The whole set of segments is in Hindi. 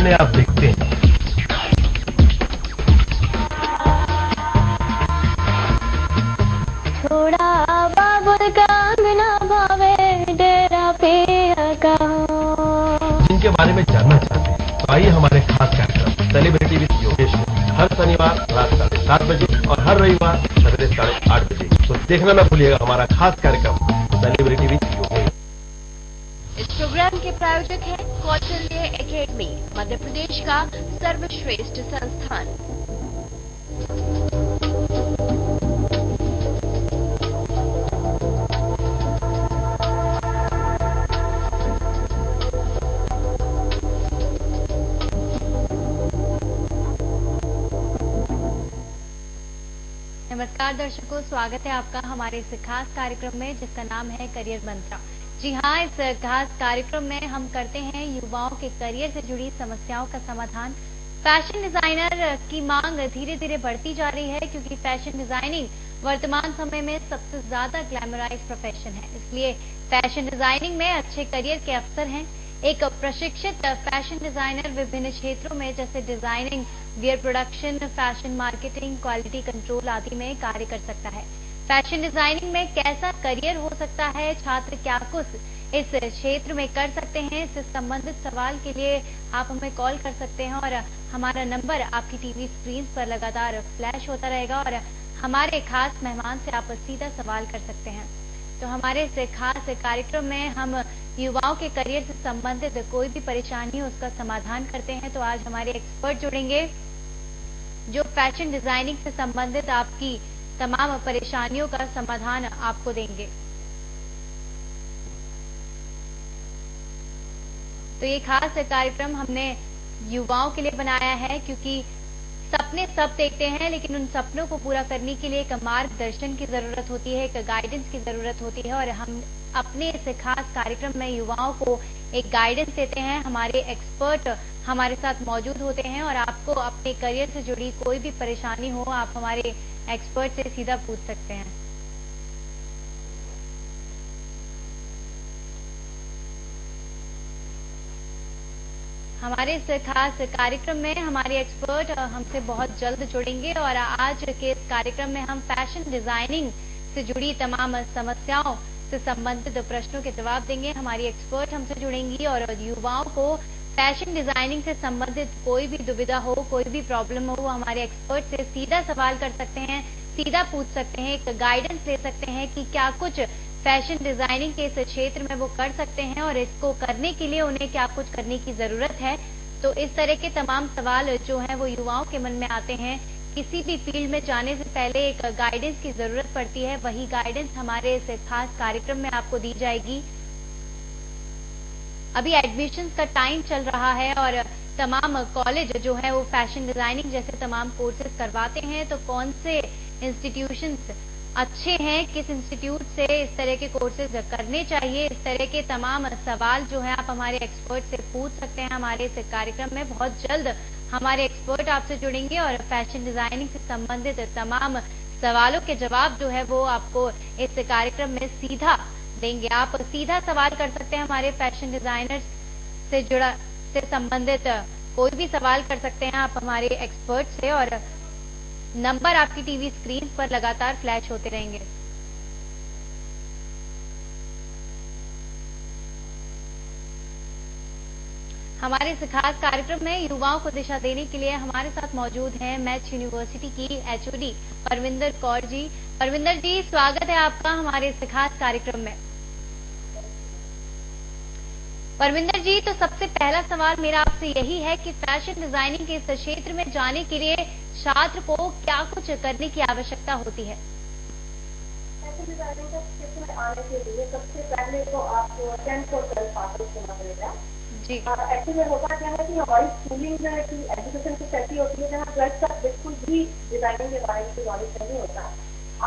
कितने आप दिखते हैं। थोड़ा बाबुल का अंगना भावे डेरा पिया का। जिनके बारे में जानना चाहते हैं तो आइए हमारे खास कार्यक्रम सेलिब्रिटी विद योगेश में हर शनिवार रात 7:30 बजे और हर रविवार सवेरे 8:30 बजे। तो देखना ना भूलिएगा हमारा खास कार्यक्रम सेलिब्रिटी विद योगेश। इस प्रोग्राम के प्रायोजक हैं कौशल्य एकेडमी, मध्य प्रदेश का सर्वश्रेष्ठ संस्थान। नमस्कार दर्शकों, स्वागत है आपका हमारे इस खास कार्यक्रम में जिसका नाम है करियर मंत्र। जी हाँ, इस खास कार्यक्रम में हम करते हैं युवाओं के करियर से जुड़ी समस्याओं का समाधान। फैशन डिजाइनर की मांग धीरे धीरे बढ़ती जा रही है क्योंकि फैशन डिजाइनिंग वर्तमान समय में सबसे ज्यादा ग्लैमराइज प्रोफेशन है। इसलिए फैशन डिजाइनिंग में अच्छे करियर के अवसर हैं। एक प्रशिक्षित फैशन डिजाइनर विभिन्न क्षेत्रों में जैसे designing, wear production, fashion marketing, quality control आदि में कार्य कर सकता है। फैशन डिजाइनिंग में कैसा करियर हो सकता है, छात्र क्या कुछ इस क्षेत्र में कर सकते हैं, इससे संबंधित सवाल के लिए आप हमें कॉल कर सकते हैं और हमारा नंबर आपकी टीवी स्क्रीन पर लगातार फ्लैश होता रहेगा और हमारे खास मेहमान से आप सीधा सवाल कर सकते हैं। तो हमारे इस खास कार्यक्रम में हम युवाओं के करियर से संबंधित कोई भी परेशानी हो उसका समाधान करते हैं। तो आज हमारे एक्सपर्ट जुड़ेंगे जो फैशन डिजाइनिंग से संबंधित आपकी तमाम परेशानियों का समाधान आपको देंगे। तो ये खास कार्यक्रम हमने युवाओं के लिए बनाया है क्योंकि सपने सब देखते हैं, लेकिन उन सपनों को पूरा करने के लिए एक मार्गदर्शन की जरूरत होती है, एक गाइडेंस की जरूरत होती है और हम अपने इस खास कार्यक्रम में युवाओं को एक गाइडेंस देते हैं। हमारे एक्सपर्ट हमारे साथ मौजूद होते हैं और आपको अपने करियर से जुड़ी कोई भी परेशानी हो आप हमारे एक्सपर्ट से सीधा पूछ सकते हैं। हमारे इस खास कार्यक्रम में हमारे एक्सपर्ट हमसे बहुत जल्द जुड़ेंगे और आज के इस कार्यक्रम में हम फैशन डिजाइनिंग से जुड़ी तमाम समस्याओं से संबंधित प्रश्नों के जवाब देंगे। हमारी एक्सपर्ट हमसे जुड़ेंगी और युवाओं को फैशन डिजाइनिंग से संबंधित कोई भी दुविधा हो, कोई भी प्रॉब्लम हो, वो हमारे एक्सपर्ट से सीधा सवाल कर सकते हैं, सीधा पूछ सकते हैं, एक गाइडेंस ले सकते हैं कि क्या कुछ फैशन डिजाइनिंग के इस क्षेत्र में वो कर सकते हैं और इसको करने के लिए उन्हें क्या कुछ करने की जरूरत है। तो इस तरह के तमाम सवाल जो हैं वो युवाओं के मन में आते हैं। किसी भी फील्ड में जाने से पहले एक गाइडेंस की जरूरत पड़ती है, वही गाइडेंस हमारे इस खास कार्यक्रम में आपको दी जाएगी। अभी एडमिशन का टाइम चल रहा है और तमाम कॉलेज जो है वो फैशन डिजाइनिंग जैसे तमाम कोर्सेज करवाते हैं। तो कौन से इंस्टीट्यूशंस अच्छे हैं, किस इंस्टीट्यूट से इस तरह के कोर्सेज करने चाहिए, इस तरह के तमाम सवाल जो है आप हमारे एक्सपर्ट से पूछ सकते हैं। हमारे इस कार्यक्रम में बहुत जल्द हमारे एक्सपर्ट आपसे जुड़ेंगे और फैशन डिजाइनिंग से संबंधित तमाम सवालों के जवाब जो है वो आपको इस कार्यक्रम में सीधा देंगे। आप सीधा सवाल कर सकते हैं, हमारे फैशन डिजाइनर से संबंधित कोई भी सवाल कर सकते हैं आप हमारे एक्सपर्ट से और नंबर आपकी टीवी स्क्रीन पर लगातार फ्लैश होते रहेंगे। हमारे इस खास कार्यक्रम में युवाओं को दिशा देने के लिए हमारे साथ मौजूद हैं मैथ यूनिवर्सिटी की एचओडी परविंदर कौर जी। परविंदर जी, स्वागत है आपका हमारे इस खास कार्यक्रम में। परविंदर जी, तो सबसे पहला सवाल मेरा आपसे यही है कि फैशन डिजाइनिंग के इस क्षेत्र में जाने के लिए छात्र को क्या कुछ करने की आवश्यकता होती है? फैशन डिजाइनिंग के क्षेत्र में आने के लिए सबसे पहले तो आपको 10th और 12th पास होना पड़ेगा जी। एक्चुअली होता क्या है कि हमारी स्कूलिंग जो है कि एजुकेशन कुछ ऐसी होती है जहाँ 12th तक बिल्कुल भी डिजाइनिंग के बारे में नॉलेज नहीं होता है।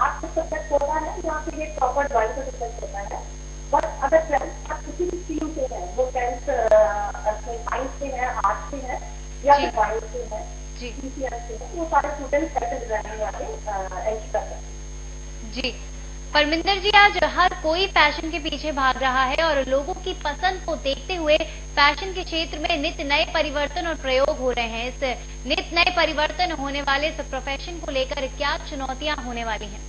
आर्ट का सब्जेक्ट होता है जहाँ पे ये प्रॉपर ड्राइंग का सब्जेक्ट होता है। बट अगर 12th आप किसी भी स्ट्रीम से है, वो 10th साइंस से है, आर्ट से है या फिर बायो से है, वो सारे स्टूडेंट फैशन डिजाइनिंग वाले एंट्री कर सकते हैं। जी, परमिंदर जी, आज हर कोई फैशन के पीछे भाग रहा है और लोगों की पसंद को देखते हुए फैशन के क्षेत्र में नित्य नए परिवर्तन और प्रयोग हो रहे हैं। इस नित्य नए परिवर्तन होने वाले इस प्रोफेशन को लेकर क्या चुनौतियां होने वाली हैं?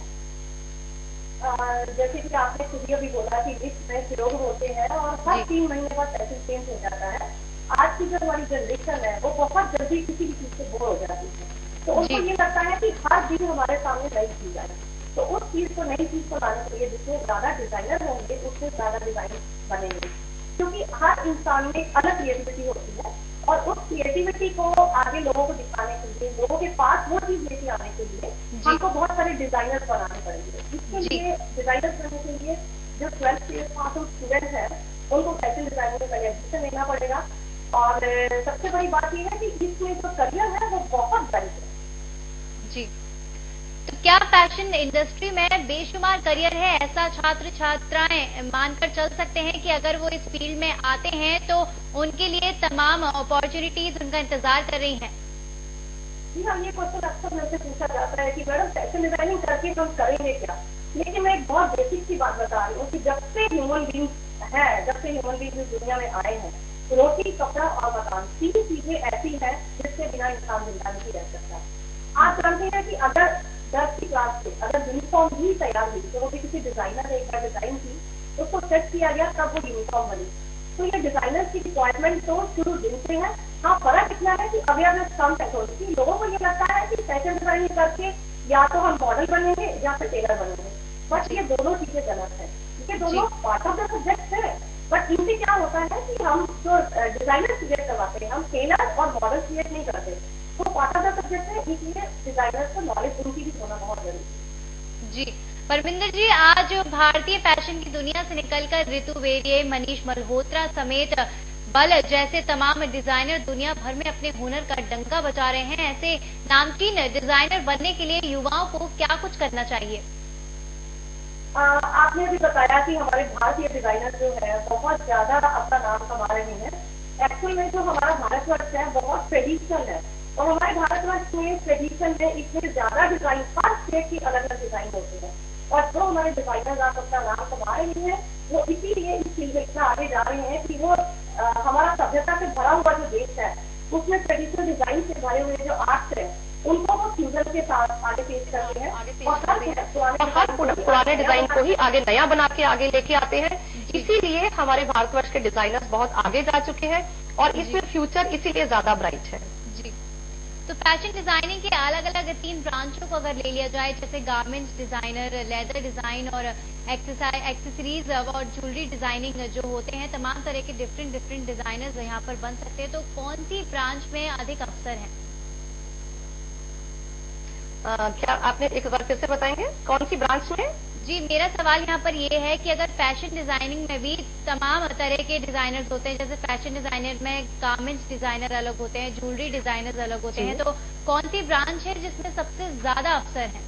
जैसे कि आपने खुद ही अभी बोला कि नित्य नए प्रयोग होते हैं और हर 3 महीने बाद फैशन चेंज हो जाता है। आज की जो हमारी जनरेशन है वो बहुत जल्दी किसी भी चीज से बोर हो जाती है, तो उनको ये लगता है कि हर दिन हमारे सामने नई चीज आए। तो उस चीज को, नई चीज को लाने के लिए जितने ज्यादा डिजाइनर होंगे उतने ज्यादा डिजाइन बनेंगे, क्योंकि हर इंसान में अलग क्रिएटिविटी होती है और उस क्रिएटिविटी को आगे लोगों को दिखाने के लिए, लोगों के पास वो चीज लेके आने के लिए हमको बहुत सारे डिजाइनर्स बनाने पड़ेंगे। इसके लिए डिजाइनर्स बनने के लिए जो 12th पास आउट स्टूडेंट है उनको फैशन डिजाइनिंग का एडमिशन लेना पड़ेगा। और सबसे बड़ी बात यह है कि इसमें जो करियर है वो बहुत ब्राइट है। जी, तो क्या फैशन इंडस्ट्री में बेशुमार करियर है, ऐसा छात्र छात्राएं मानकर चल सकते हैं कि अगर वो इस फील्ड में आते हैं तो उनके लिए तमाम अपॉर्चुनिटीज उनका इंतजार कर रही हैं? जी हाँ, ये क्वेश्चन अक्सर मेरे से पूछा जाता है कि मैडम फैशन डिजाइनिंग करके हम करेंगे क्या। लेकिन मैं एक बहुत बेसिक सी बात बता रही हूँ कि जब से ह्यूमन बींग है, जब से ह्यूमन बींग इस दुनिया में आए हैं, रोटी, कपड़ा और मकान 3 चीजें ऐसी हैं जिसके बिना इंसान जिंदा नहीं रह सकता। आप जानते हैं कि अगर 10 की क्लास से अगर यूनिफॉर्म भी तैयार हुई तो वो भी किसी डिजाइनर ने एक बार डिजाइन की, उसको सेट किया गया, तब वो यूनिफॉर्म बनी। तो ये डिजाइनर्स की रिक्वायरमेंट तो शुरू दिन से है। हाँ, फर्क इतना है कि अवेयरनेस कम है थोड़ी सी। लोगों को ये लगता है कि फैशन डिजाइनिंग करके या तो हम मॉडल बनेंगे या फिर टेलर बनेंगे, बट ये दोनों चीजें गलत है। ये दोनों पार्ट ऑफ द सब्जेक्ट है, बट इनसे क्या होता है कि हम जो डिजाइनर क्रिएट करवाते हैं, हम टेलर और मॉडल क्रिएट नहीं करते। तो पार्ट ऑफ द सब्जेक्ट है, इसलिए डिजाइनर्स को नॉलेज उनकी भी होना बहुत जरूरी है। जी, परमिंदर जी, आज भारतीय फैशन की दुनिया से निकलकर ऋतु बेरिए, मनीष मल्होत्रा समेत बल जैसे तमाम डिजाइनर दुनिया भर में अपने हुनर का डंका बजा रहे हैं। ऐसे नामचीन डिजाइनर बनने के लिए युवाओं को क्या कुछ करना चाहिए? आपने भी बताया कि हमारे भारतीय डिजाइनर जो है बहुत ज्यादा अपना नाम कमा रहे हैं। एक्चुअल में जो हमारा भारतवर्ष है बहुत ट्रेडिशनल है और हमारे भारतवर्ष में ट्रेडिशन में इतने ज्यादा डिजाइन, हर स्टेट की अलग अलग डिजाइन होते हैं और जो हमारे डिजाइनर आज अपना नाम कमा रहे हैं वो इसीलिए इस फील्ड में इतना आगे जा रहे हैं कि वो हमारा सभ्यता से भरा हुआ जो देश है उसमें ट्रेडिशनल डिजाइन से भरे हुए जो आर्ट्स है उनको वो फ्यूजन के साथ आगे पेश करते हैं और हर पुराने डिजाइन को ही आगे नया बना के आगे लेके आते हैं। इसीलिए हमारे भारतवर्ष के डिजाइनर्स बहुत आगे जा चुके हैं और इसमें फ्यूचर इसीलिए ज्यादा ब्राइट है। जी, तो फैशन डिजाइनिंग के अलग अलग 3 ब्रांचों को अगर ले लिया जाए, जैसे गारमेंट्स डिजाइनर, लेदर डिजाइन और एक्सेसरीज और ज्वेलरी डिजाइनिंग जो होते हैं, तमाम तरह के डिफरेंट डिजाइनर्स यहाँ पर बन सकते हैं, तो कौन सी ब्रांच में अधिक अवसर है? क्या आपने एक बार फिर से बताएंगे कौन सी ब्रांच में? जी, मेरा सवाल यहाँ पर ये है कि अगर फैशन डिजाइनिंग में भी तमाम तरह के डिजाइनर्स होते हैं, जैसे फैशन डिजाइनर में गारमेंट्स डिजाइनर अलग होते हैं, ज्वेलरी डिजाइनर्स अलग होते हैं, तो कौन सी ब्रांच है जिसमें सबसे ज्यादा अवसर है?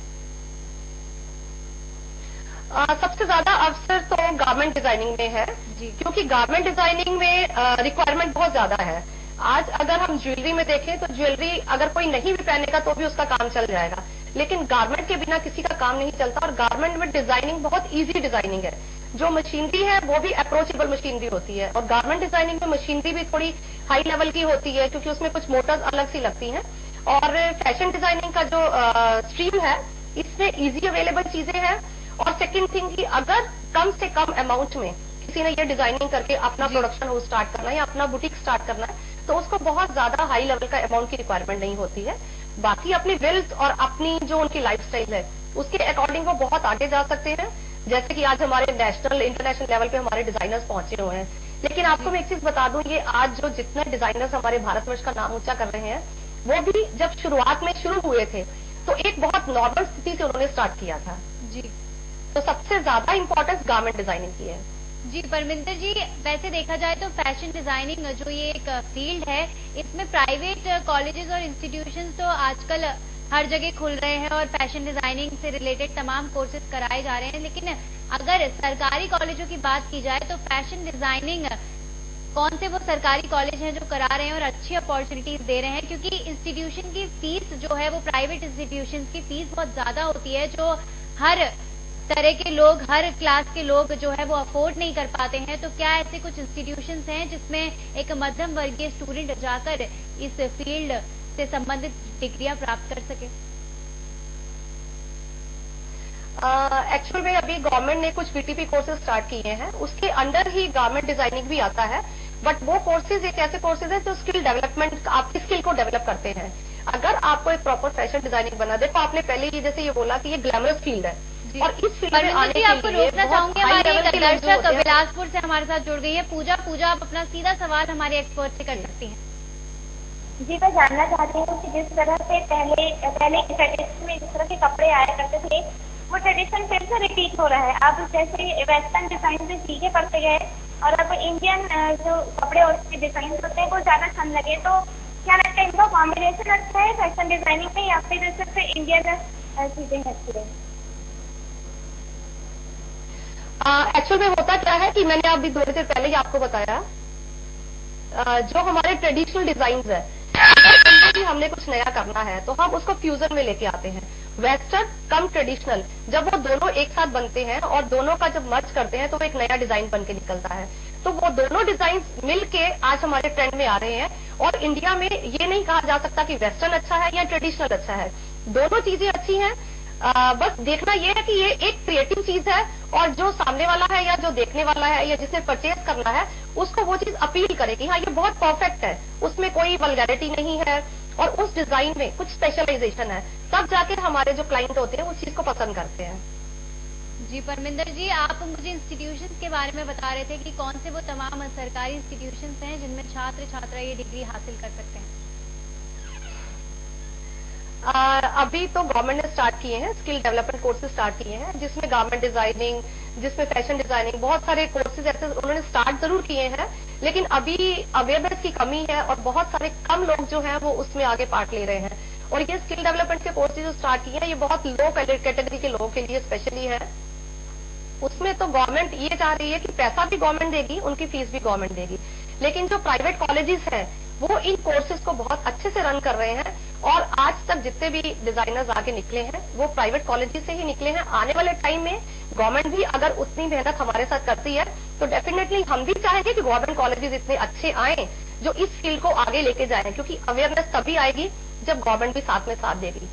सबसे ज्यादा अवसर तो गारमेंट डिजाइनिंग में है, क्योंकि गारमेंट डिजाइनिंग में रिक्वायरमेंट बहुत ज्यादा है। आज अगर हम ज्वेलरी में देखें तो ज्वेलरी अगर कोई नहीं भी पहनेगा तो भी उसका काम चल जाएगा, लेकिन गारमेंट के बिना किसी का काम नहीं चलता। और गारमेंट में डिजाइनिंग बहुत इजी डिजाइनिंग है, जो मशीनरी है वो भी अप्रोचेबल मशीनरी होती है और गारमेंट डिजाइनिंग में मशीनरी भी थोड़ी हाई लेवल की होती है क्योंकि उसमें कुछ मोटर्स अलग सी लगती हैं। और फैशन डिजाइनिंग का जो स्ट्रीम है इसमें इजी अवेलेबल चीजें हैं। और सेकेंड थिंग कि अगर कम से कम अमाउंट में किसी ने ये डिजाइनिंग करके अपना प्रोडक्शन हाउस स्टार्ट करना है या अपना बुटीक स्टार्ट करना है तो उसको बहुत ज्यादा हाई लेवल का अमाउंट की रिक्वायरमेंट नहीं होती है। बाकी अपनी वेल्थ और अपनी जो उनकी लाइफस्टाइल है उसके अकॉर्डिंग वो बहुत आगे जा सकते हैं। जैसे कि आज हमारे नेशनल इंटरनेशनल लेवल पे हमारे डिजाइनर्स पहुंचे हुए हैं। लेकिन आपको मैं एक चीज बता दूं, ये आज जो जितने डिजाइनर्स हमारे भारतवर्ष का नाम ऊंचा कर रहे हैं वो भी जब शुरुआत में शुरू हुए थे तो एक बहुत नॉर्मल स्थिति से उन्होंने स्टार्ट किया था। जी, तो सबसे ज्यादा इंपॉर्टेंस गारमेंट डिजाइनिंग की है। जी, परमिंदर जी, वैसे देखा जाए तो फैशन डिजाइनिंग जो ये एक फील्ड है, इसमें प्राइवेट कॉलेजेस और इंस्टीट्यूशंस तो आजकल हर जगह खुल रहे हैं और फैशन डिजाइनिंग से रिलेटेड तमाम कोर्सेज कराए जा रहे हैं। लेकिन अगर सरकारी कॉलेजों की बात की जाए तो फैशन डिजाइनिंग कौन से वो सरकारी कॉलेज हैं जो करा रहे हैं और अच्छी अपॉर्चुनिटीज दे रहे हैं? क्योंकि इंस्टीट्यूशन की फीस जो है वो प्राइवेट इंस्टीट्यूशन की फीस बहुत ज्यादा होती है, जो हर तरह के लोग, हर क्लास के लोग जो है वो अफोर्ड नहीं कर पाते हैं, तो क्या ऐसे कुछ इंस्टीट्यूशंस हैं जिसमें एक मध्यम वर्गीय स्टूडेंट जाकर इस फील्ड से संबंधित डिग्रियां प्राप्त कर सके? एक्चुअल में अभी गवर्नमेंट ने कुछ बीटीपी कोर्सेज स्टार्ट किए हैं, उसके अंडर ही गारमेंट डिजाइनिंग भी आता है, बट वो कोर्सेज एक ऐसे कोर्सेज है जो स्किल डेवलपमेंट, आपकी स्किल को डेवलप करते हैं। अगर आपको एक प्रॉपर फैशन डिजाइनिंग बना, देखो आपने पहले ही जैसे ये बोला कि ये ग्लैमरस फील्ड है, और इस फील्ड में आने के आपको लिए रोकना चाहूंगी, हमारी दर्शक बिलासपुर से हमारे साथ जुड़ गई है पूजा, आप अपना सीधा सवाल हमारे एक्सपर्ट से कर सकती हैं। जी, मैं जानना चाहती हूँ कि जिस तरह से पहले ट्रेडिशन में जिस तरह के कपड़े आया करते थे, वो ट्रेडिशन फिर से रिपीट हो रहा है। अब जैसे वेस्टर्न डिजाइन से सीखे पड़ते गए और अब इंडियन जो कपड़े और डिजाइन होते हैं वो ज्यादा छन लगे, तो क्या लगता है इनका कॉम्बिनेशन अच्छा है फैशन डिजाइनिंग में, या फिर सिर्फ इंडियन चीजें अच्छी है? एक्चुअल में होता क्या है कि मैंने अभी थोड़ी देर पहले ही आपको बताया, जो हमारे ट्रेडिशनल डिजाइन है, अगर भी हमने कुछ नया करना है तो हम उसको फ्यूजन में लेके आते हैं। वेस्टर्न कम ट्रेडिशनल, जब वो दोनों एक साथ बनते हैं और दोनों का जब मर्ज करते हैं तो वो एक नया डिजाइन बन के निकलता है। तो वो दोनों डिजाइन मिलके आज हमारे ट्रेंड में आ रहे हैं, और इंडिया में ये नहीं कहा जा सकता कि वेस्टर्न अच्छा है या ट्रेडिशनल अच्छा है, दोनों चीजें अच्छी हैं। बस देखना ये है कि ये एक क्रिएटिव चीज है, और जो सामने वाला है या जो देखने वाला है या जिसने परचेज करना है उसको वो चीज अपील करे कि हाँ ये बहुत परफेक्ट है, उसमें कोई वल्गैरिटी नहीं है और उस डिजाइन में कुछ स्पेशलाइजेशन है, तब जाके हमारे जो क्लाइंट होते हैं उस चीज को पसंद करते हैं। जी परमिंदर जी, आप मुझे इंस्टीट्यूशंस के बारे में बता रहे थे कि कौन से वो तमाम सरकारी इंस्टीट्यूशंस हैं जिनमें छात्र छात्रा ये डिग्री हासिल कर सकते हैं? अभी तो गवर्नमेंट ने स्टार्ट किए हैं, स्किल डेवलपमेंट कोर्सेज स्टार्ट किए हैं, जिसमें गारमेंट डिजाइनिंग, जिसमें फैशन डिजाइनिंग, बहुत सारे कोर्सेज ऐसे उन्होंने स्टार्ट जरूर किए हैं, लेकिन अभी अवेयरनेस की कमी है और बहुत सारे कम लोग जो हैं वो उसमें आगे पार्ट ले रहे हैं। और ये स्किल डेवलपमेंट के कोर्सेज जो स्टार्ट किए हैं ये बहुत लो कैटेगरी के लोगों के लिए स्पेशली है। उसमें तो गवर्नमेंट ये चाह रही है कि पैसा भी गवर्नमेंट देगी, उनकी फीस भी गवर्नमेंट देगी, लेकिन जो प्राइवेट कॉलेजेस हैं वो इन कोर्सेज को बहुत अच्छे से रन कर रहे हैं, और आज तक जितने भी डिजाइनर्स आगे निकले हैं वो प्राइवेट कॉलेजेस से ही निकले हैं। आने वाले टाइम में गवर्नमेंट भी अगर उतनी मेहनत हमारे साथ करती है तो डेफिनेटली हम भी चाहेंगे कि गवर्नमेंट कॉलेजेस इतने अच्छे आए जो इस फील्ड को आगे लेके जाएं, क्योंकि अवेयरनेस तभी आएगी जब गवर्नमेंट भी साथ में साथ देगी।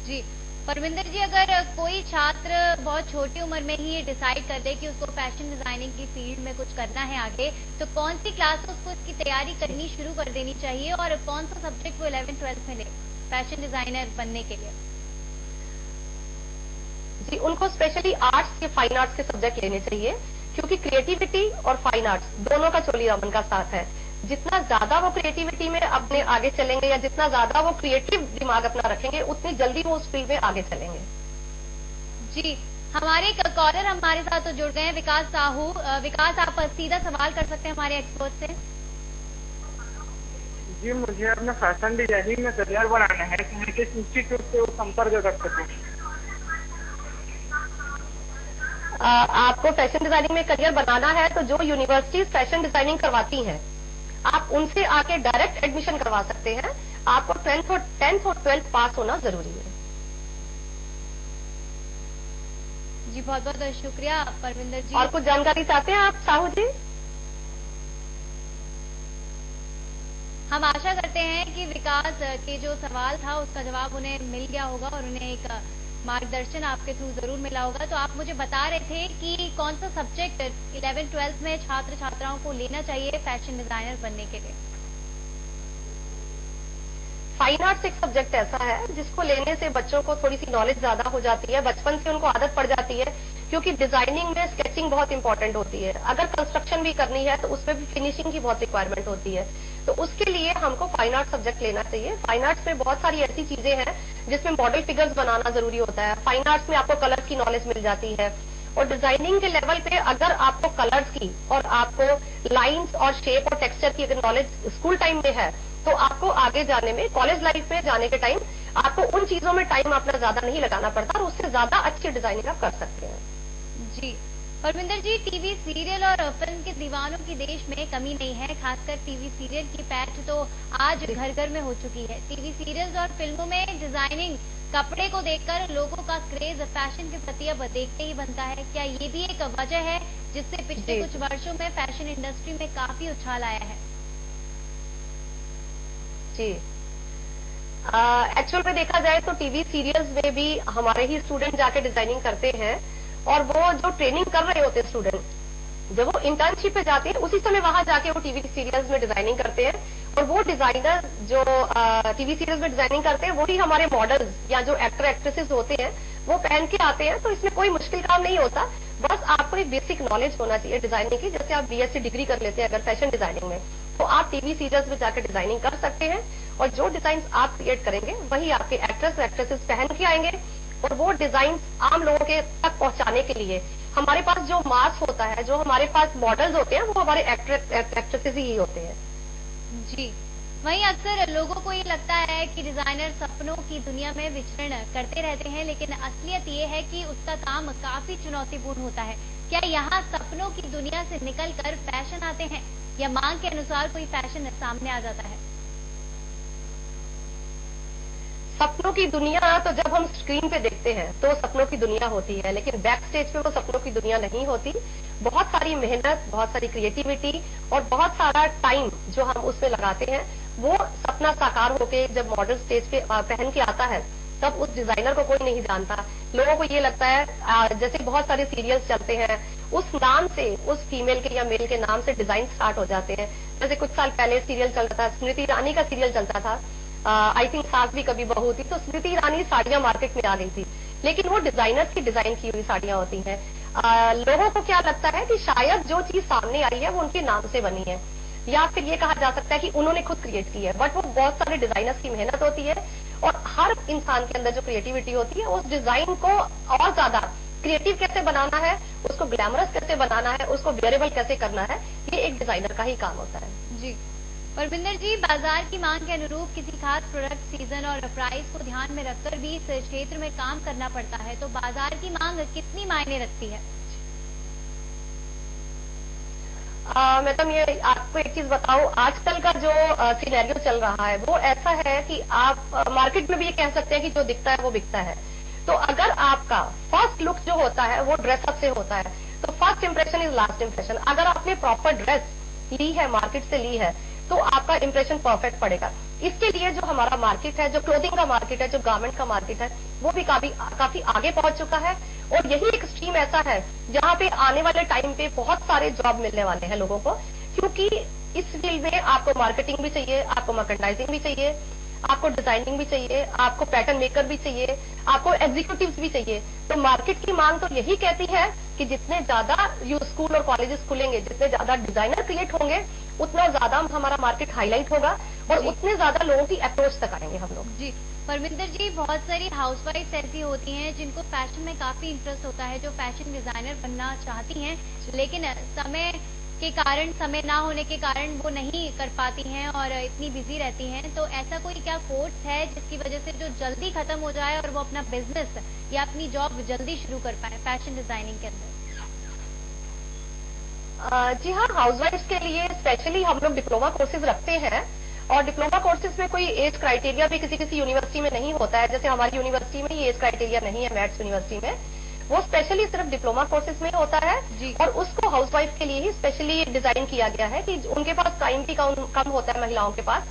जी परमिंदर जी, अगर कोई छात्र बहुत छोटी उम्र में ही ये डिसाइड कर दे कि उसको फैशन डिजाइनिंग की फील्ड में कुछ करना है आगे, तो कौन सी क्लास में उसको इसकी तैयारी करनी शुरू कर देनी चाहिए, और कौन सा सब्जेक्ट वो 11th-12th में ले फैशन डिजाइनर बनने के लिए? जी, उनको स्पेशली आर्ट्स या फाइन आर्ट्स के सब्जेक्ट लेने चाहिए, क्योंकि क्रिएटिविटी और फाइन आर्ट्स दोनों का चोली दामन का साथ है। जितना ज्यादा वो क्रिएटिविटी में अपने आगे चलेंगे या जितना ज्यादा वो क्रिएटिव दिमाग अपना रखेंगे उतनी जल्दी वो उस फील्ड में आगे चलेंगे। जी, हमारे एक कॉलर हमारे साथ तो जुड़ गए हैं, विकास साहू। विकास, आप सीधा सवाल कर सकते हैं हमारे एक्सपर्ट से। जी, मुझे अपना फैशन डिजाइनिंग में करियर बनाना है, तो मैं किस इंस्टीट्यूट से संपर्क कर सकूं? आपको फैशन डिजाइनिंग में करियर बनाना है तो जो यूनिवर्सिटीज फैशन डिजाइनिंग करवाती हैं आप उनसे आके डायरेक्ट एडमिशन करवा सकते हैं। आपको 10th और 12th पास होना जरूरी है। जी बहुत बहुत शुक्रिया परविंदर जी। और कुछ जानकारी चाहते हैं आप साहू जी? हम आशा करते हैं कि विकास के जो सवाल था उसका जवाब उन्हें मिल गया होगा और उन्हें एक मार्गदर्शन आपके थ्रू जरूर मिला होगा। तो आप मुझे बता रहे थे कि कौन सा सब्जेक्ट 11th-12th में छात्र छात्राओं को लेना चाहिए फैशन डिजाइनर बनने के लिए? फाइन आर्ट्स एक सब्जेक्ट ऐसा है जिसको लेने से बच्चों को थोड़ी सी नॉलेज ज्यादा हो जाती है, बचपन से उनको आदत पड़ जाती है, क्योंकि डिजाइनिंग में स्केचिंग बहुत इंपॉर्टेंट होती है। अगर कंस्ट्रक्शन भी करनी है तो उसमें भी फिनिशिंग की बहुत रिक्वायरमेंट होती है, तो उसके लिए हमको फाइन आर्ट सब्जेक्ट लेना चाहिए। फाइन आर्ट्स में बहुत सारी ऐसी चीजें हैं जिसमें मॉडल फिगर्स बनाना जरूरी होता है। फाइन आर्ट्स में आपको कलर की नॉलेज मिल जाती है, और डिजाइनिंग के लेवल पे अगर आपको कलर्स की और आपको लाइंस और शेप और टेक्सचर की अगर नॉलेज स्कूल टाइम में है तो आपको आगे जाने में, कॉलेज लाइफ में जाने के टाइम आपको उन चीजों में टाइम अपना ज्यादा नहीं लगाना पड़ता और उससे ज्यादा अच्छी डिजाइनिंग आप कर सकते हैं। जी परमिंदर जी, टीवी सीरियल और फिल्म के दीवानों की देश में कमी नहीं है। खासकर टीवी सीरियल की पैठ तो आज घर घर में हो चुकी है। टीवी सीरियल्स और फिल्मों में डिजाइनिंग कपड़े को देखकर लोगों का क्रेज फैशन के प्रति अब देखते ही बनता है। क्या ये भी एक वजह है जिससे पिछले कुछ वर्षों में फैशन इंडस्ट्री में काफी उछाल आया है? जी, एक्चुअल में देखा जाए तो टीवी सीरियल्स में भी हमारे ही स्टूडेंट जाके डिजाइनिंग करते हैं, और वो जो ट्रेनिंग कर रहे होते हैं स्टूडेंट, जब वो इंटर्नशिप पे जाते हैं उसी समय वहां जाके वो टीवी सीरियल्स में डिजाइनिंग करते हैं, और वो डिजाइनर जो टीवी सीरियल्स में डिजाइनिंग करते हैं वही हमारे मॉडल्स या जो एक्टर एक्ट्रेसेस होते हैं वो पहन के आते हैं। तो इसमें कोई मुश्किल काम नहीं होता, बस आपको एक बेसिक नॉलेज होना चाहिए डिजाइनिंग की। जैसे आप बीएससी डिग्री कर लेते हैं अगर फैशन डिजाइनिंग में, तो आप टीवी सीरियल्स में जाकर डिजाइनिंग कर सकते हैं, और जो डिजाइन आप क्रिएट करेंगे वही आपके एक्ट्रेस एक्ट्रेसेस पहन के आएंगे, और वो डिजाइन आम लोगों के तक पहुंचाने के लिए हमारे पास जो मास होता है, जो हमारे पास मॉडल्स होते हैं, वो हमारे एक्ट्रेसेस ही होते हैं। जी, वहीं अक्सर लोगों को ये लगता है कि डिजाइनर सपनों की दुनिया में विचरण करते रहते हैं, लेकिन असलियत ये है कि उसका काम काफी चुनौतीपूर्ण होता है। क्या यहाँ सपनों की दुनिया से निकलकर फैशन आते हैं, या मांग के अनुसार कोई फैशन सामने आ जाता है? सपनों की दुनिया तो जब हम स्क्रीन पे देखते हैं तो सपनों की दुनिया होती है, लेकिन बैक स्टेज पे वो सपनों की दुनिया नहीं होती। बहुत सारी मेहनत, बहुत सारी क्रिएटिविटी और बहुत सारा टाइम जो हम उसमें लगाते हैं, वो सपना साकार होके जब मॉडल स्टेज पे पहन के आता है तब उस डिजाइनर को कोई नहीं जानता। लोगों को ये लगता है जैसे बहुत सारे सीरियल्स चलते हैं, उस नाम से, उस फीमेल के या मेल के नाम से डिजाइन स्टार्ट हो जाते हैं। जैसे कुछ साल पहले सीरियल चलता था, स्मृति ईरानी का सीरियल चलता था, आई थिंक सास भी कभी बहू थी, तो स्मृति ईरानी साड़ियां मार्केट में आ गई थी, लेकिन वो डिजाइनर की डिजाइन की हुई साड़ियां होती हैं। लोगों को क्या लगता है कि शायद जो चीज सामने आई है वो उनके नाम से बनी है, या फिर ये कहा जा सकता है कि उन्होंने खुद क्रिएट की है, बट वो बहुत सारे डिजाइनर्स की मेहनत होती है, और हर इंसान के अंदर जो क्रिएटिविटी होती है उस डिजाइन को और ज्यादा क्रिएटिव कैसे बनाना है, उसको ग्लैमरस कैसे बनाना है, उसको वेयरेबल कैसे करना है, ये एक डिजाइनर का ही काम होता है। जी, परविंदर जी, बाजार की मांग के अनुरूप किसी खास प्रोडक्ट, सीजन और प्राइस को ध्यान में रखकर भी इस क्षेत्र में काम करना पड़ता है, तो बाजार की मांग कितनी मायने रखती है? मैडम, ये आपको एक चीज बताओ, आजकल का जो सिनेरियो चल रहा है वो ऐसा है कि आप मार्केट में भी ये कह सकते हैं कि जो दिखता है वो बिकता है। तो अगर आपका फर्स्ट लुक जो होता है वो ड्रेसअप से होता है, तो first impression is last impression. अगर आपने प्रॉपर ड्रेस ली है, मार्केट से ली है, तो आपका इंप्रेशन परफेक्ट पड़ेगा। इसके लिए जो हमारा मार्केट है, जो क्लोथिंग का मार्केट है, जो गारमेंट का मार्केट है, वो भी काफी आगे पहुंच चुका है, और यही एक स्ट्रीम ऐसा है जहां पे आने वाले टाइम पे बहुत सारे जॉब मिलने वाले हैं लोगों को, क्योंकि इस फील्ड में आपको मार्केटिंग भी चाहिए, आपको मर्केंडाइजिंग भी चाहिए, आपको डिजाइनिंग भी चाहिए, आपको पैटर्न मेकर भी चाहिए, आपको एग्जीक्यूटिव्स भी चाहिए। तो मार्केट की मांग तो यही कहती है कि जितने ज्यादा स्कूल और कॉलेजेस खुलेंगे, जितने ज्यादा डिजाइनर क्रिएट होंगे, उतना ज्यादा हमारा मार्केट हाईलाइट होगा, और उतने ज्यादा लोगों की अप्रोच तक आएंगे हम लोग। जी, परविंदर जी, बहुत सारी हाउसवाइफ्स ऐसी होती हैं जिनको फैशन में काफी इंटरेस्ट होता है, जो फैशन डिजाइनर बनना चाहती हैं, लेकिन समय ना होने के कारण वो नहीं कर पाती हैं और इतनी बिजी रहती हैं। तो ऐसा कोई क्या कोर्स है जिसकी वजह से जो जल्दी खत्म हो जाए और वो अपना बिजनेस या अपनी जॉब जल्दी शुरू कर पाए फैशन डिजाइनिंग के अंदर? जी हाँ, हाउसवाइफ्स के लिए स्पेशली हम लोग डिप्लोमा कोर्सेज रखते हैं, और डिप्लोमा कोर्सेज में कोई एज क्राइटेरिया भी किसी यूनिवर्सिटी में नहीं होता है। जैसे हमारी यूनिवर्सिटी में ये एज क्राइटेरिया नहीं है, मैथ्स यूनिवर्सिटी में वो स्पेशली सिर्फ डिप्लोमा कोर्सेज में होता है, और उसको हाउसवाइफ के लिए ही स्पेशली डिजाइन किया गया है कि उनके पास टाइम भी कम होता है महिलाओं के पास,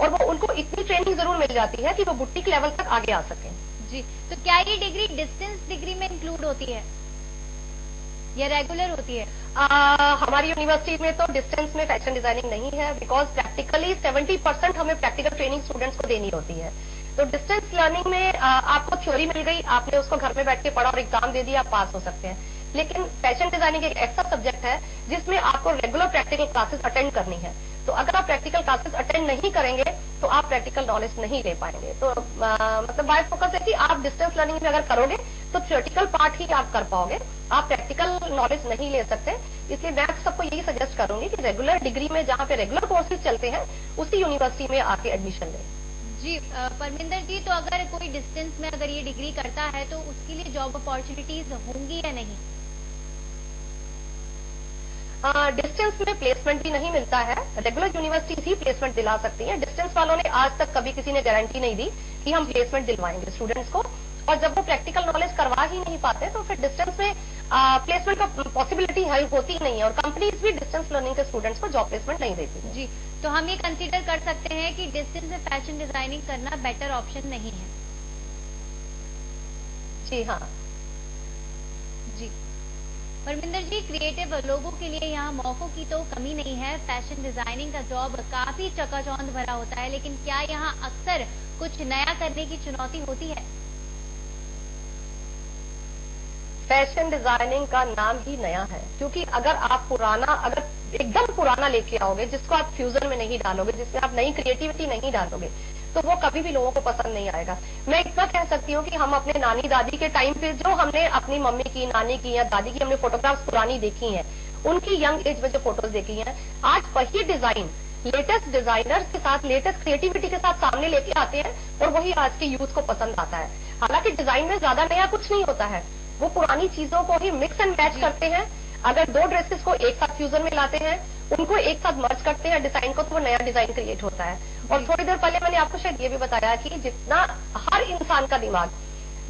और वो उनको इतनी ट्रेनिंग जरूर मिल जाती है कि वो बुटीक लेवल तक आगे आ सके। जी, तो क्या ये डिग्री डिस्टेंस डिग्री में इंक्लूड होती है या रेगुलर होती है? हमारी यूनिवर्सिटी में तो डिस्टेंस में फैशन डिजाइनिंग नहीं है, बिकॉज प्रैक्टिकली 70% हमें प्रैक्टिकल ट्रेनिंग स्टूडेंट्स को देनी होती है। तो डिस्टेंस लर्निंग में आपको थ्योरी मिल गई, आपने उसको घर में बैठ के पढ़ा और एग्जाम दे दिया, आप पास हो सकते हैं। लेकिन फैशन डिजाइनिंग एक ऐसा सब्जेक्ट है जिसमें आपको रेगुलर प्रैक्टिकल क्लासेस अटेंड करनी है। तो अगर आप प्रैक्टिकल क्लासेस अटेंड नहीं करेंगे तो आप प्रैक्टिकल नॉलेज नहीं ले पाएंगे। तो मतलब बाय फोकस है कि आप डिस्टेंस लर्निंग में अगर करोगे तो थियोरेटिकल पार्ट ही आप कर पाओगे, आप प्रैक्टिकल नॉलेज नहीं ले सकते। इसलिए मैं सबको यही सजेस्ट करूंगी कि रेगुलर डिग्री में, जहाँ पे रेगुलर कोर्सेज चलते हैं, उसी यूनिवर्सिटी में आके एडमिशन लें। जी, परमिंदर जी, तो अगर कोई डिस्टेंस में अगर ये डिग्री करता है तो उसके लिए जॉब अपॉर्चुनिटीज होंगी या नहीं? डिस्टेंस में प्लेसमेंट भी नहीं मिलता है, रेगुलर यूनिवर्सिटीज ही प्लेसमेंट दिला सकती हैं। डिस्टेंस वालों ने आज तक कभी किसी ने गारंटी नहीं दी कि कि हम प्लेसमेंट दिलवाएंगे स्टूडेंट्स को, और जब वो प्रैक्टिकल नॉलेज करवा ही नहीं पाते तो फिर डिस्टेंस में प्लेसमेंट का पॉसिबिलिटी होती ही नहीं है, और कंपनीज भी डिस्टेंस लर्निंग के स्टूडेंट्स को जॉब प्लेसमेंट नहीं देती। जी, तो हम ये कंसीडर कर सकते हैं कि डिस्टेंस में फैशन डिजाइनिंग करना बेटर ऑप्शन नहीं है। जी हाँ जी, परमिंदर जी, क्रिएटिव लोगों के लिए यहाँ मौकों की तो कमी नहीं है। फैशन डिजाइनिंग का जॉब काफी चकाचौंध भरा होता है, लेकिन क्या यहाँ अक्सर कुछ नया करने की चुनौती होती है? फैशन डिजाइनिंग का नाम ही नया है, क्योंकि अगर आप अगर एकदम पुराना लेके आओगे, जिसको आप फ्यूजन में नहीं डालोगे, जिसमें आप नई क्रिएटिविटी नहीं डालोगे, तो वो कभी भी लोगों को पसंद नहीं आएगा। मैं इतना कह सकती हूँ कि हम अपने नानी दादी के टाइम पे जो हमने अपनी मम्मी की, नानी की या दादी की हमने फोटोग्राफ्स पुरानी देखी हैं, उनकी यंग एज में जो फोटोज देखी हैं, आज वही डिजाइन लेटेस्ट डिजाइनर्स के साथ, लेटेस्ट क्रिएटिविटी के साथ सामने लेके आते हैं, और वही आज के यूथ को पसंद आता है। हालांकि डिजाइन में ज्यादा नया कुछ नहीं होता है, वो पुरानी चीजों को ही मिक्स एंड मैच करते हैं। अगर दो ड्रेसेस को एक साथ फ्यूजन में लाते हैं, उनको एक साथ मर्ज करते हैं डिजाइन को, तो वो नया डिजाइन क्रिएट होता है। और थोड़ी देर पहले मैंने आपको शायद ये भी बताया कि जितना हर इंसान का दिमाग,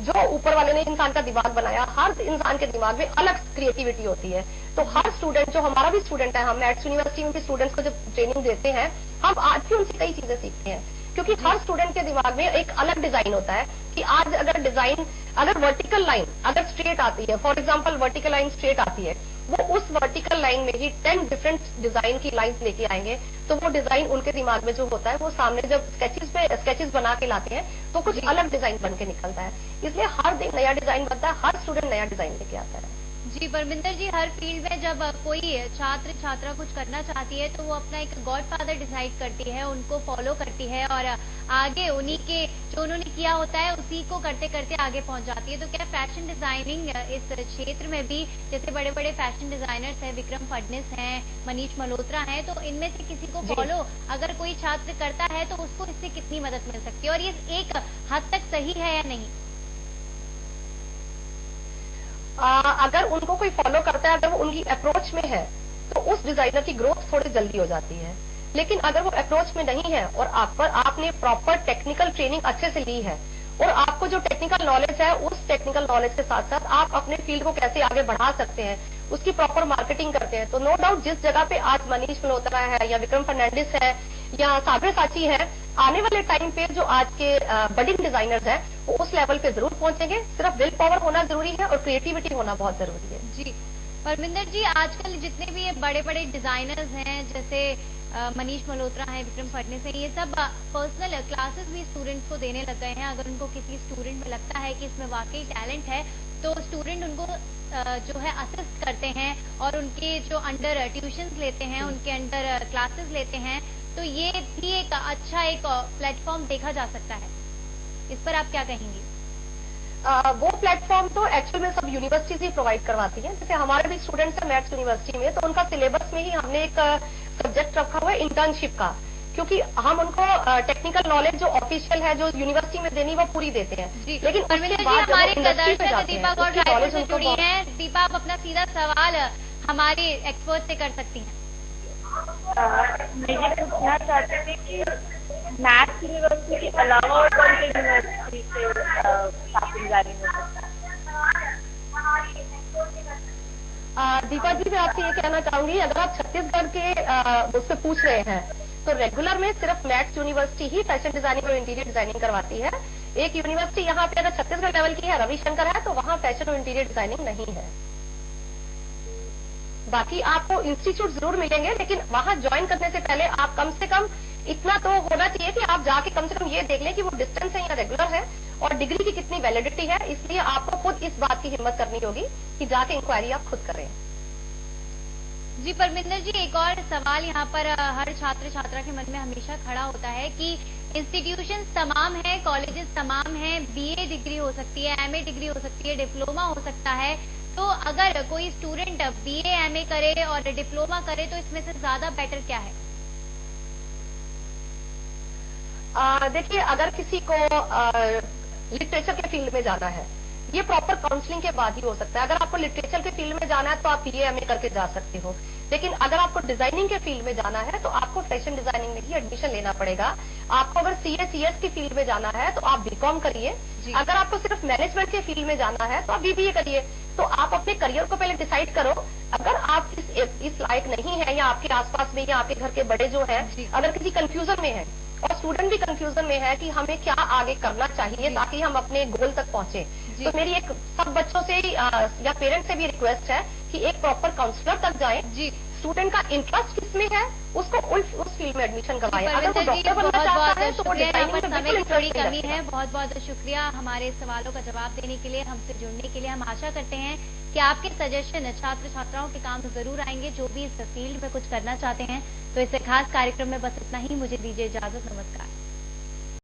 जो ऊपर वाले ने इंसान का दिमाग बनाया, हर इंसान के दिमाग में अलग क्रिएटिविटी होती है। तो हर स्टूडेंट, जो हमारा भी स्टूडेंट है, हम मैथ्स यूनिवर्सिटी में भी स्टूडेंट्स को जब ट्रेनिंग देते हैं, हम आज भी उनसे कई चीजें सीखते हैं, क्योंकि हर स्टूडेंट के दिमाग में एक अलग डिजाइन होता है कि आज अगर डिजाइन, अगर वर्टिकल लाइन अगर स्ट्रेट आती है, for example vertical line straight आती है, वो उस वर्टिकल लाइन में ही 10 डिफरेंट डिजाइन की लाइंस लेके आएंगे, तो वो डिजाइन उनके दिमाग में जो होता है, वो सामने जब स्केचेस बना के लाते हैं, तो कुछ अलग डिजाइन बन के निकलता है। इसलिए हर दिन नया डिजाइन बनता है, हर स्टूडेंट नया डिजाइन लेके आता है। जी परमिंदर जी, हर फील्ड में जब कोई छात्र छात्रा कुछ करना चाहती है, तो वो अपना एक गॉडफादर डिसाइड करती है, उनको फॉलो करती है, और आगे उन्हीं के जो उन्होंने किया होता है उसी को करते करते आगे पहुंच जाती है। तो क्या फैशन डिजाइनिंग इस क्षेत्र में भी, जैसे बड़े बड़े फैशन डिजाइनर्स हैं, विक्रम फडनिस हैं, मनीष मल्होत्रा हैं, तो इनमें से किसी को फॉलो अगर कोई छात्र करता है, तो उसको इससे कितनी मदद मिल सकती है, और ये एक हद तक सही है या नहीं? अगर उनको कोई फॉलो करता है, अगर वो उनकी अप्रोच में है, तो उस डिजाइनर की ग्रोथ थोड़ी जल्दी हो जाती है। लेकिन अगर वो अप्रोच में नहीं है और आपने प्रॉपर टेक्निकल ट्रेनिंग अच्छे से ली है, और आपको जो टेक्निकल नॉलेज है, उस टेक्निकल नॉलेज के साथ साथ आप अपने फील्ड को कैसे आगे बढ़ा सकते हैं, उसकी प्रॉपर मार्केटिंग करते हैं, तो नो डाउट जिस जगह पे आज मनीष मल्होत्रा है, या विक्रम फर्नांडिस है, या साब्रेसाची है, आने वाले टाइम पे जो आज के बडिंग डिजाइनर्स हैं, वो उस लेवल पे जरूर पहुंचेंगे। सिर्फ विल पावर होना जरूरी है और क्रिएटिविटी होना बहुत जरूरी है। जी परमिंदर जी, आजकल जितने भी ये बड़े बड़े डिजाइनर्स हैं, जैसे मनीष मल्होत्रा है, विक्रम फडनिस है, ये सब पर्सनल क्लासेस भी स्टूडेंट्स को देने लग गए हैं। अगर उनको किसी स्टूडेंट में लगता है कि इसमें वाकई टैलेंट है, तो स्टूडेंट उनको जो है असिस्ट करते हैं, और उनके जो अंडर ट्यूशंस लेते हैं, उनके अंडर क्लासेस लेते हैं, तो ये भी एक अच्छा एक प्लेटफॉर्म देखा जा सकता है। इस पर आप क्या कहेंगी? वो प्लेटफॉर्म तो एक्चुअल में सब यूनिवर्सिटीज ही प्रोवाइड करवाती हैं। जैसे हमारे भी स्टूडेंट्स हैं मैथ्स यूनिवर्सिटी में, तो उनका सिलेबस में ही हमने एक सब्जेक्ट रखा हुआ है इंटर्नशिप का, क्योंकि हम उनको टेक्निकल नॉलेज जो ऑफिशियल है, जो यूनिवर्सिटी में देनी, वो पूरी देते हैं। लेकिन उसके बाद हमारे दर्शक दीपा गौड़ रायपुर से जुड़ी हैं। दीपा, आप अपना सीधा सवाल हमारे एक्सपर्ट से कर सकती हैं। मैं ये पूछना चाहती थी कि मैथ्स यूनिवर्सिटी के अलावा और कौन सी यूनिवर्सिटी से फैशन डिजाइनिंग हो सकता है? दीपा जी, मैं आपसे ये कहना चाहूंगी, अगर आप छत्तीसगढ़ के उससे पूछ रहे हैं, तो रेगुलर में सिर्फ मैथ्स यूनिवर्सिटी ही फैशन डिजाइनिंग और इंटीरियर डिजाइनिंग करवाती है। एक यूनिवर्सिटी यहाँ पे अगर छत्तीसगढ़ लेवल की है, रविशंकर है, तो वहाँ फैशन और इंटीरियर डिजाइनिंग नहीं है। बाकी आपको इंस्टीट्यूट जरूर मिलेंगे, लेकिन वहां ज्वाइन करने से पहले आप कम से कम इतना तो होना चाहिए कि आप जाके कम से कम ये देख लें कि वो डिस्टेंस है या रेगुलर है, और डिग्री की कितनी वैलिडिटी है। इसलिए आपको खुद इस बात की हिम्मत करनी होगी कि जाके इंक्वायरी आप खुद करें। जी परमिंदर जी, एक और सवाल यहाँ पर हर छात्र छात्रा के मन में हमेशा खड़ा होता है कि इंस्टीट्यूशन तमाम है, कॉलेजेस तमाम है, बीए डिग्री हो सकती है, एमए डिग्री हो सकती है, डिप्लोमा हो सकता है, तो अगर कोई स्टूडेंट बीए एमए करे और डिप्लोमा करे, तो इसमें से ज्यादा बेटर क्या है? देखिए, अगर किसी को लिटरेचर के फील्ड में जाना है, ये प्रॉपर काउंसलिंग के बाद ही हो सकता है। अगर आपको लिटरेचर के फील्ड में जाना है, तो आप बीए एमए करके जा सकते हो। लेकिन अगर आपको डिजाइनिंग के फील्ड में जाना है तो आपको फैशन डिजाइनिंग में ही एडमिशन लेना पड़ेगा। आपको अगर CA/CS की फील्ड में जाना है तो आप BCom करिए। अगर आपको सिर्फ मैनेजमेंट के फील्ड में जाना है तो आप BBA करिए। तो आप अपने करियर को पहले डिसाइड करो। अगर आप इस लायक नहीं है, या आपके आसपास में या आपके घर के बड़े जो है अगर किसी कंफ्यूजन में है, और स्टूडेंट भी कंफ्यूजन में है कि हमें क्या आगे करना चाहिए ताकि हम अपने गोल तक पहुंचे, तो मेरी एक सब बच्चों से या पेरेंट्स से भी रिक्वेस्ट है कि एक प्रॉपर काउंसलर तक जाएं। स्टूडेंट का इंटरेस्ट किसमें है उसको उस फील्ड में एडमिशन करवाएं। अगर वो डॉक्टर बनना चाहता है तो वो डिजाइनिंग में बिल्कुल इंटरेस्ट कमी है। बहुत बहुत शुक्रिया हमारे सवालों का जवाब देने के लिए, हमसे जुड़ने के लिए। हम आशा करते हैं कि आपके सजेशन छात्र छात्राओं के काम जरूर आएंगे जो भी इस फील्ड में कुछ करना चाहते हैं। तो इस खास कार्यक्रम में बस इतना ही। मुझे दीजिए इजाजत। नमस्कार।